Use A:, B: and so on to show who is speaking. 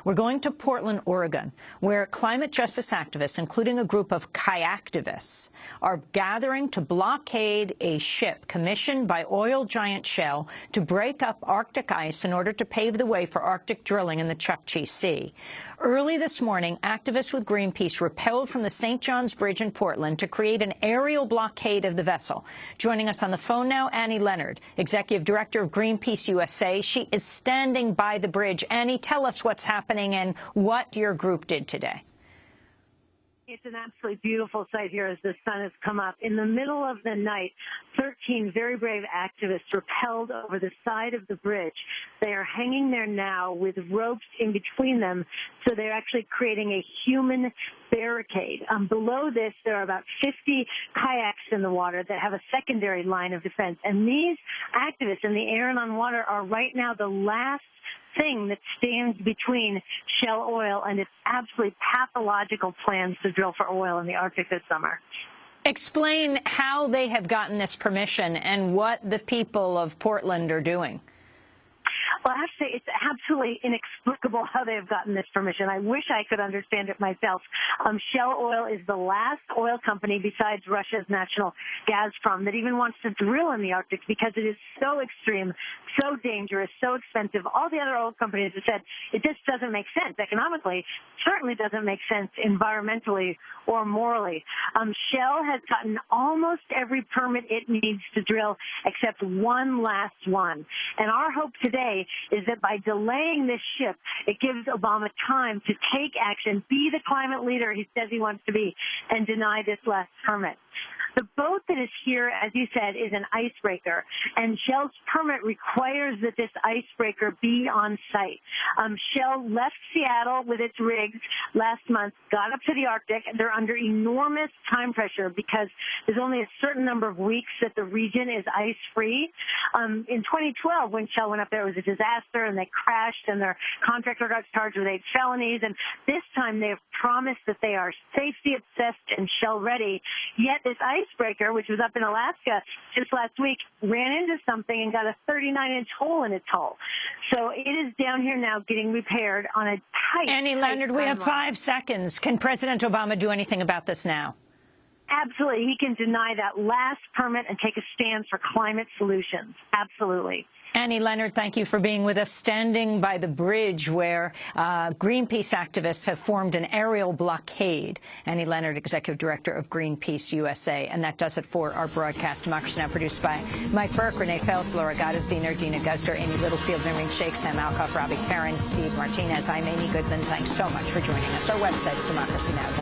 A: We're going to Portland, Oregon, where climate justice activists, including a group of kayaktivists, are gathering to blockade a ship commissioned by oil giant Shell to break up Arctic ice in order to pave the way for Arctic drilling in the Chukchi Sea. Early this morning, activists with Greenpeace rappelled from the St. John's Bridge in Portland to create an aerial blockade of the vessel. Joining us on the phone now, Annie Leonard, Executive Director of Greenpeace USA. She is standing by the bridge. Annie, tell us what's happening and what your group did today.
B: It's an absolutely beautiful sight here as the sun has come up. In the middle of the night, 13 very brave activists rappelled over the side of the bridge. They are hanging there now with ropes in between them, so they're actually creating a human barricade. Below this, there are about 50 kayaks in the water that have a secondary line of defense. And these activists in the air and on water are right now the last thing that stands between Shell Oil and its absolutely pathological plans to drill for oil in the Arctic this summer.
A: Explain how they have gotten this permission and what the people of Portland are doing.
B: Well, I have to say, it's absolutely inexplicable how they've gotten this permission. I wish I could understand it myself. Shell Oil is the last oil company besides Russia's national Gazprom that even wants to drill in the Arctic because it is so extreme, so dangerous, so expensive. All the other oil companies have said it just doesn't make sense economically, certainly doesn't make sense environmentally or morally. Shell has gotten almost every permit it needs to drill except one last one. And our hope today is that by delaying this ship, it gives Obama time to take action, be the climate leader he says he wants to be, and deny this last permit. The boat that is here, as you said, is an icebreaker, and Shell's permit requires that this icebreaker be on site. Shell left Seattle with its rigs last month, got up to the Arctic. They're under enormous time pressure because there's only a certain number of weeks that the region is ice-free. In 2012, when Shell went up there, it was a disaster, and they crashed, and their contractor got charged with 8 felonies. And this time, they have promised that they are safety-obsessed and Shell-ready. Yet this icebreaker, which was up in Alaska just last week, ran into something and got a 39-inch hole in its hull. So it is down here now getting repaired on a tight
A: Annie Leonard, we have 5 seconds. Can President Obama do anything about this now?
B: Absolutely. He can deny that last permit and take a stand for climate solutions. Absolutely.
A: Annie Leonard, thank you for being with us, standing by the bridge where Greenpeace activists have formed an aerial blockade. Annie Leonard, Executive Director of Greenpeace USA. And that does it for our broadcast. Democracy Now! Produced by Mike Burke, Renee Feltz, Laura Gottesdiener, Dina Guzder, Amy Littlefield, Noreen Sheikh, Sam Alcoff, Robbie Karen, Steve Martinez. I'm Amy Goodman. Thanks so much for joining us. Our website's Democracy Now!